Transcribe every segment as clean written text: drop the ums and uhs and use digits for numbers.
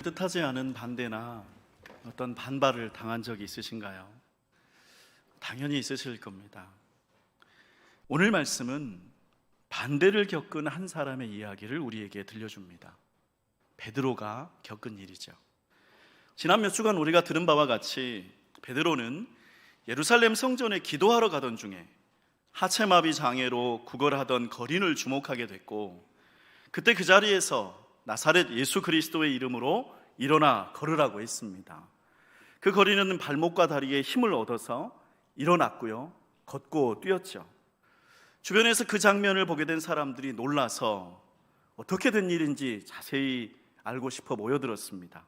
뜻하지 않은 반대나 어떤 반발을 당한 적이 있으신가요? 당연히 있으실 겁니다. 오늘 말씀은 반대를 겪은 한 사람의 이야기를 우리에게 들려줍니다. 베드로가 겪은 일이죠. 지난 몇 주간 우리가 들은 바와 같이 베드로는 예루살렘 성전에 기도하러 가던 중에 하체마비 장애로 구걸하던 거린을 주목하게 됐고, 그때 그 자리에서 나사렛 예수 그리스도의 이름으로 일어나 걸으라고 했습니다. 그 거린은 발목과 다리에 힘을 얻어서 일어났고요, 걷고 뛰었죠. 주변에서 그 장면을 보게 된 사람들이 놀라서 어떻게 된 일인지 자세히 알고 싶어 모여들었습니다.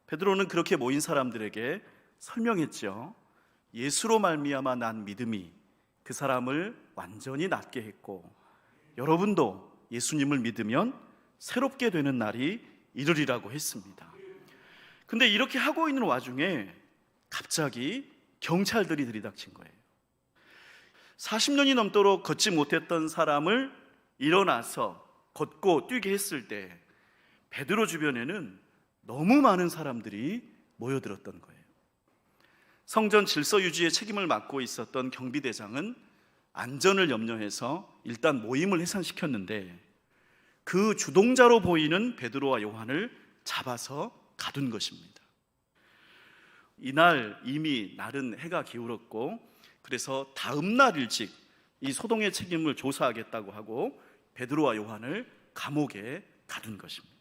베드로는 그렇게 모인 사람들에게 설명했죠. 예수로 말미암아 난 믿음이 그 사람을 완전히 낫게 했고, 여러분도 예수님을 믿으면 새롭게 되는 날이 이르리라고 했습니다. 근데 이렇게 하고 있는 와중에 갑자기 경찰들이 들이닥친 거예요. 40년이 넘도록 걷지 못했던 사람을 일어나서 걷고 뛰게 했을 때 베드로 주변에는 너무 많은 사람들이 모여들었던 거예요. 성전 질서 유지의 책임을 맡고 있었던 경비대장은 안전을 염려해서 일단 모임을 해산시켰는데, 그 주동자로 보이는 베드로와 요한을 잡아서 가둔 것입니다. 이날 이미 날은 해가 기울었고, 그래서 다음 날 일찍 이 소동의 책임을 조사하겠다고 하고 베드로와 요한을 감옥에 가둔 것입니다.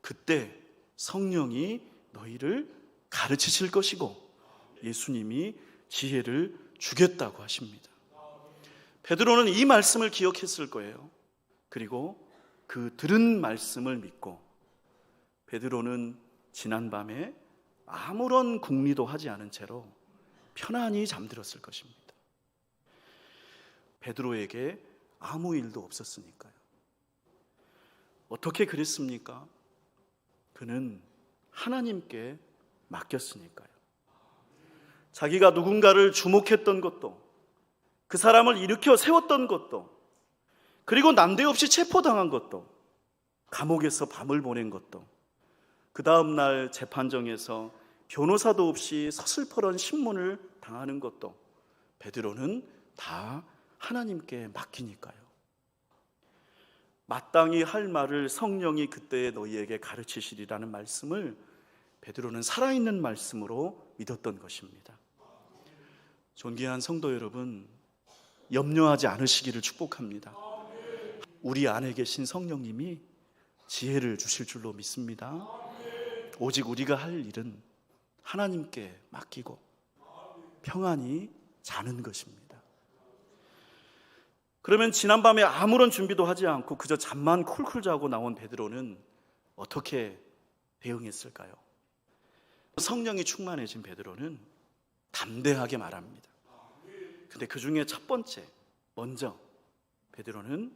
그때 성령이 너희를 가르치실 것이고 예수님이 지혜를 주겠다고 하십니다. 베드로는 이 말씀을 기억했을 거예요. 그리고 그 들은 말씀을 믿고 베드로는 지난밤에 아무런 궁리도 하지 않은 채로 편안히 잠들었을 것입니다. 베드로에게 아무 일도 없었으니까요. 어떻게 그랬습니까? 그는 하나님께 맡겼으니까요. 자기가 누군가를 주목했던 것도, 그 사람을 일으켜 세웠던 것도, 그리고 난데없이 체포당한 것도, 감옥에서 밤을 보낸 것도, 그 다음 날 재판정에서 변호사도 없이 서슬퍼런 신문을 당하는 것도 베드로는 다 하나님께 맡기니까요. 마땅히 할 말을 성령이 그때 너희에게 가르치시리라는 말씀을 베드로는 살아있는 말씀으로 믿었던 것입니다. 존귀한 성도 여러분, 염려하지 않으시기를 축복합니다. 우리 안에 계신 성령님이 지혜를 주실 줄로 믿습니다. 오직 우리가 할 일은 하나님께 맡기고 평안히 자는 것입니다. 그러면 지난밤에 아무런 준비도 하지 않고 그저 잠만 쿨쿨 자고 나온 베드로는 어떻게 대응했을까요? 성령이 충만해진 베드로는 담대하게 말합니다. 근데 그 중에 첫 번째, 먼저 베드로는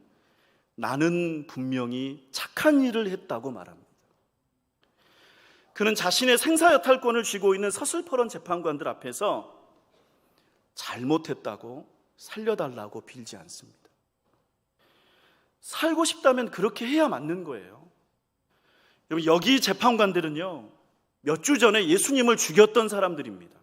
나는 분명히 착한 일을 했다고 말합니다. 그는 자신의 생사여탈권을 쥐고 있는 서슬퍼런 재판관들 앞에서 잘못했다고 살려달라고 빌지 않습니다. 살고 싶다면 그렇게 해야 맞는 거예요. 여러분, 여기 재판관들은요, 몇 주 전에 예수님을 죽였던 사람들입니다.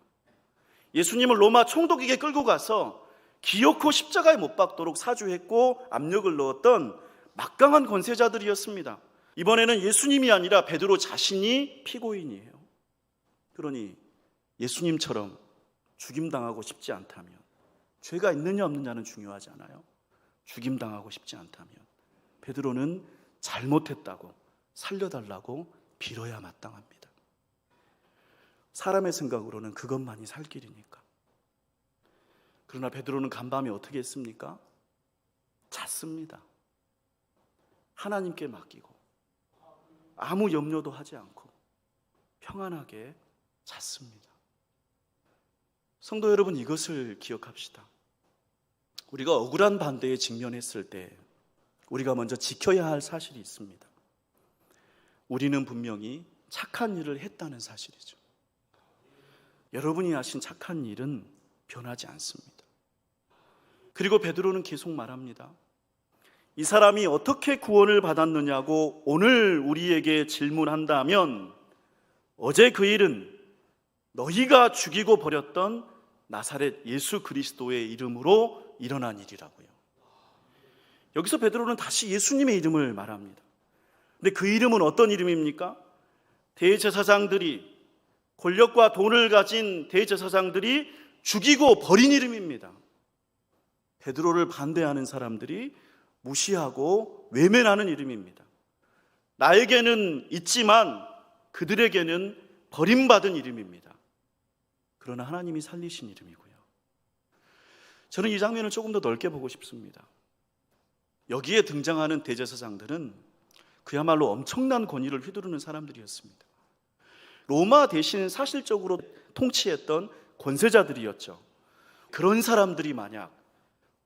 예수님을 로마 총독에게 끌고 가서 기어코 십자가에 못 박도록 사주했고 압력을 넣었던 막강한 권세자들이었습니다. 이번에는 예수님이 아니라 베드로 자신이 피고인이에요. 그러니 예수님처럼 죽임당하고 싶지 않다면, 죄가 있느냐 없느냐는 중요하지 않아요. 죽임당하고 싶지 않다면 베드로는 잘못했다고 살려달라고 빌어야 마땅합니다. 사람의 생각으로는 그것만이 살 길이니까. 그러나 베드로는 간밤에 어떻게 했습니까? 잤습니다. 하나님께 맡기고 아무 염려도 하지 않고 평안하게 잤습니다. 성도 여러분, 이것을 기억합시다. 우리가 억울한 반대에 직면했을 때 우리가 먼저 지켜야 할 사실이 있습니다. 우리는 분명히 착한 일을 했다는 사실이죠. 여러분이 하신 착한 일은 변하지 않습니다. 그리고 베드로는 계속 말합니다. 이 사람이 어떻게 구원을 받았느냐고 오늘 우리에게 질문한다면 어제 그 일은 너희가 죽이고 버렸던 나사렛 예수 그리스도의 이름으로 일어난 일이라고요. 여기서 베드로는 다시 예수님의 이름을 말합니다. 근데 그 이름은 어떤 이름입니까? 대제사장들이, 권력과 돈을 가진 대제사장들이 죽이고 버린 이름입니다. 베드로를 반대하는 사람들이 무시하고 외면하는 이름입니다. 나에게는 있지만 그들에게는 버림받은 이름입니다. 그러나 하나님이 살리신 이름이고요. 저는 이 장면을 조금 더 넓게 보고 싶습니다. 여기에 등장하는 대제사장들은 그야말로 엄청난 권위를 휘두르는 사람들이었습니다. 로마 대신은 사실적으로 통치했던 권세자들이었죠. 그런 사람들이 만약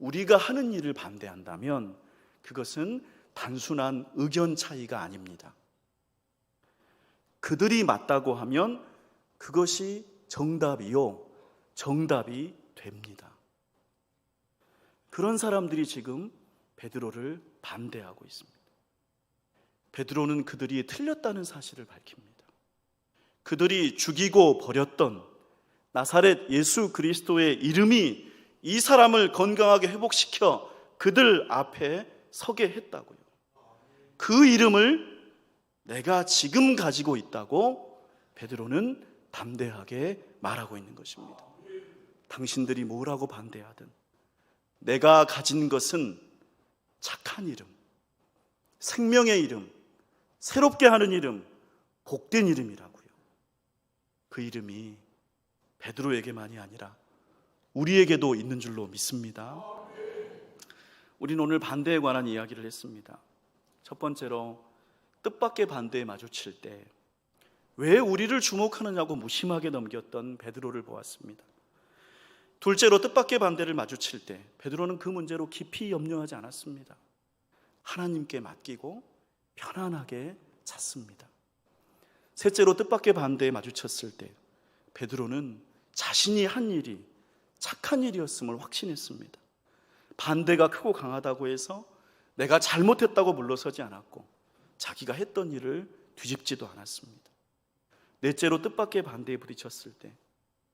우리가 하는 일을 반대한다면 그것은 단순한 의견 차이가 아닙니다. 그들이 맞다고 하면 그것이 정답이 됩니다. 그런 사람들이 지금 베드로를 반대하고 있습니다. 베드로는 그들이 틀렸다는 사실을 밝힙니다. 그들이 죽이고 버렸던 나사렛 예수 그리스도의 이름이 이 사람을 건강하게 회복시켜 그들 앞에 서게 했다고요. 그 이름을 내가 지금 가지고 있다고 베드로는 담대하게 말하고 있는 것입니다. 당신들이 뭐라고 반대하든 내가 가진 것은 착한 이름, 생명의 이름, 새롭게 하는 이름, 복된 이름이라고요. 그 이름이 베드로에게만이 아니라 우리에게도 있는 줄로 믿습니다. 우리는 오늘 반대에 관한 이야기를 했습니다. 첫 번째로 뜻밖의 반대에 마주칠 때 왜 우리를 주목하느냐고 무심하게 넘겼던 베드로를 보았습니다. 둘째로 뜻밖의 반대를 마주칠 때 베드로는 그 문제로 깊이 염려하지 않았습니다. 하나님께 맡기고 편안하게 잤습니다. 셋째로 뜻밖의 반대에 마주쳤을 때 베드로는 자신이 한 일이 착한 일이었음을 확신했습니다. 반대가 크고 강하다고 해서 내가 잘못했다고 물러서지 않았고 자기가 했던 일을 뒤집지도 않았습니다. 넷째로 뜻밖의 반대에 부딪혔을 때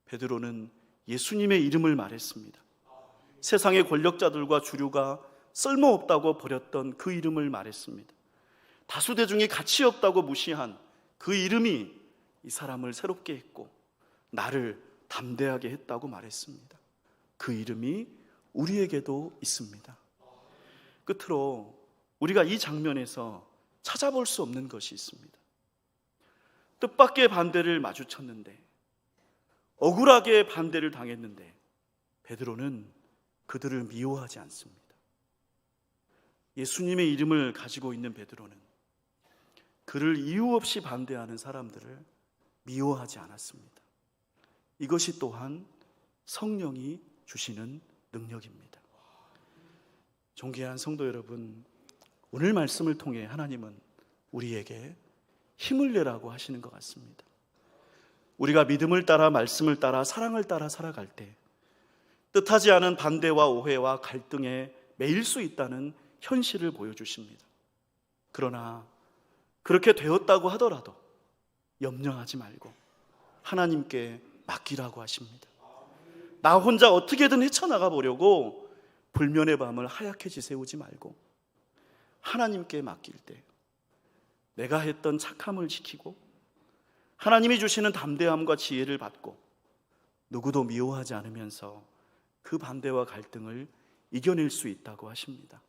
베드로는 예수님의 이름을 말했습니다. 세상의 권력자들과 주류가 쓸모없다고 버렸던 그 이름을 말했습니다. 다수 대중이 가치 없다고 무시한 그 이름이 이 사람을 새롭게 했고 나를 담대하게 했다고 말했습니다. 그 이름이 우리에게도 있습니다. 끝으로 우리가 이 장면에서 찾아볼 수 없는 것이 있습니다. 뜻밖의 반대를 마주쳤는데, 억울하게 반대를 당했는데 베드로는 그들을 미워하지 않습니다. 예수님의 이름을 가지고 있는 베드로는 그를 이유 없이 반대하는 사람들을 미워하지 않았습니다. 이것이 또한 성령이 주시는 능력입니다. 존귀한 성도 여러분, 오늘 말씀을 통해 하나님은 우리에게 힘을 내라고 하시는 것 같습니다. 우리가 믿음을 따라 말씀을 따라 사랑을 따라 살아갈 때 뜻하지 않은 반대와 오해와 갈등에 매일 수 있다는 현실을 보여주십니다. 그러나 그렇게 되었다고 하더라도 염려하지 말고 하나님께 맡기라고 하십니다. 나 혼자 어떻게든 헤쳐나가 보려고 불면의 밤을 하얗게 지새우지 말고 하나님께 맡길 때 내가 했던 착함을 지키고 하나님이 주시는 담대함과 지혜를 받고 누구도 미워하지 않으면서 그 반대와 갈등을 이겨낼 수 있다고 하십니다.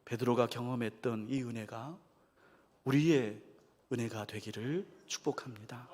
베드로가 경험했던 이 은혜가 우리의 은혜가 되기를 축복합니다.